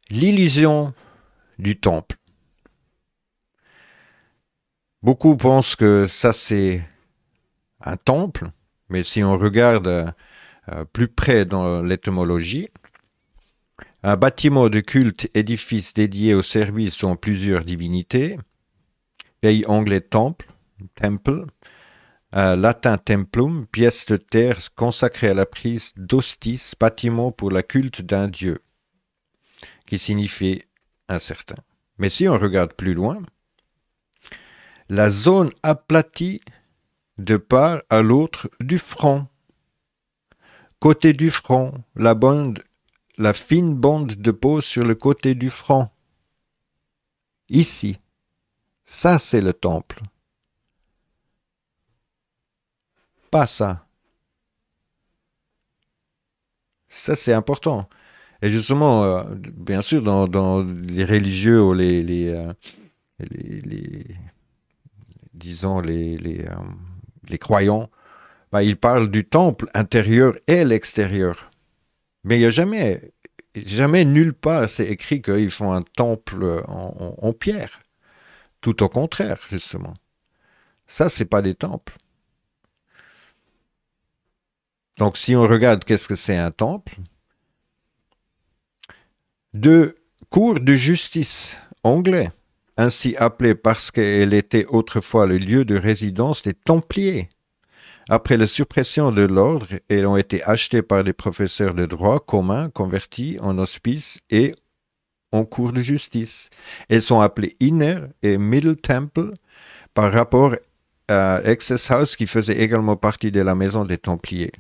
L'illusion du temple. Beaucoup pensent que ça c'est un temple, mais si on regarde plus près dans l'étymologie, un bâtiment de culte, édifice dédié au service dont plusieurs divinités, pays anglais temple, temple, latin templum, pièce de terre consacrée à la prise d'hostis, bâtiment pour le culte d'un dieu, qui signifie incertain. Mais si on regarde plus loin, la zone aplatie de part à l'autre du front. Côté du front, la fine bande de peau sur le côté du front. Ici, ça c'est le temple. Pas ça. Ça c'est important. Et justement, bien sûr, dans les religieux ou les disons, les croyants, bah, ils parlent du temple intérieur et l'extérieur. Mais il n'y a jamais nulle part c'est écrit qu'ils font un temple en pierre. Tout au contraire, justement. Ça, c'est pas des temples. Donc, si on regarde qu'est-ce que c'est un temple, de cour de justice anglais, ainsi appelée parce qu'elle était autrefois le lieu de résidence des Templiers. Après la suppression de l'ordre, elles ont été achetées par des professeurs de droit commun convertis en hospice et en cour de justice. Elles sont appelées Inner et Middle Temple par rapport à Access House qui faisait également partie de la maison des Templiers,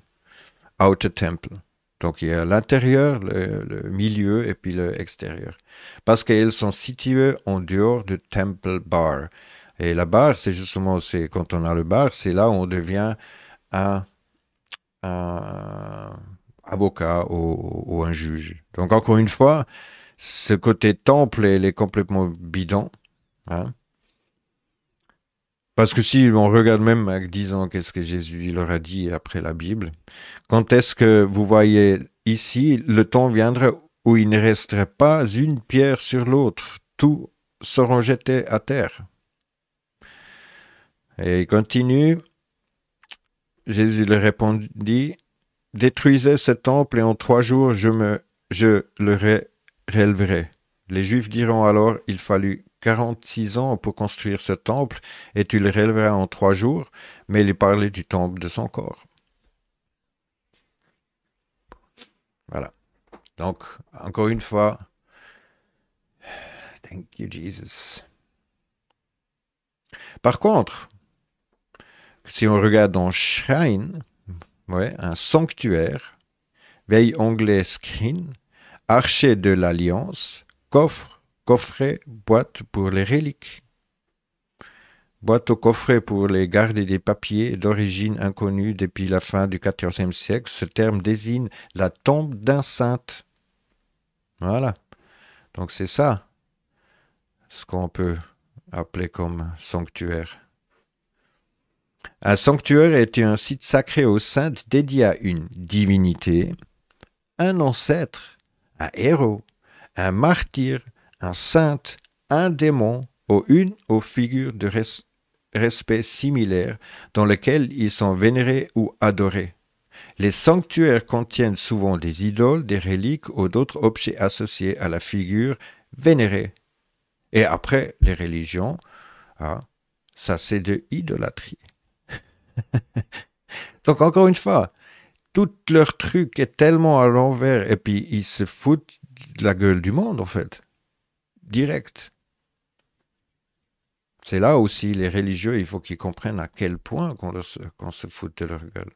Outer Temple. Donc il y a l'intérieur, le milieu et puis l'extérieur. Parce qu'elles sont situées en dehors du Temple Bar. Et la bar, c'est justement, quand on a le bar, c'est là où on devient un, un avocat ou un juge. Donc encore une fois, ce côté temple, il est complètement bidon. Hein. Parce que si on regarde même, disons, qu'est-ce que Jésus leur a dit après la Bible, quand est-ce que vous voyez ici, le temps viendra où il ne resterait pas une pierre sur l'autre, tout seront jetés à terre. Et il continue, Jésus leur répondit, détruisez ce temple et en 3 jours je le relèverai. Les Juifs diront alors, il fallut 46 ans pour construire ce temple et tu le relèveras en 3 jours, mais il parlait du temple de son corps. Voilà. Donc, encore une fois, thank you Jesus. Par contre, si on regarde dans Shrine, ouais, un sanctuaire, veille anglais screen, archet de l'Alliance, coffret, boîte pour les reliques. Boîte au coffret pour les garder des papiers d'origine inconnue depuis la fin du XIVe siècle. Ce terme désigne la tombe d'un saint. Voilà. Donc c'est ça, ce qu'on peut appeler comme sanctuaire. Un sanctuaire était un site sacré aux saints dédié à une divinité, un ancêtre, un héros, un martyr, un saint, un démon ou une aux figures de respect similaires dans lesquels ils sont vénérés ou adorés. Les sanctuaires contiennent souvent des idoles, des reliques ou d'autres objets associés à la figure vénérée. Et après, les religions, hein, ça c'est de l'idolâtrie. Donc encore une fois, tout leur truc est tellement à l'envers et puis ils se foutent de la gueule du monde en fait, direct. C'est là aussi les religieux, il faut qu'ils comprennent à quel point qu'on se fout de leur gueule.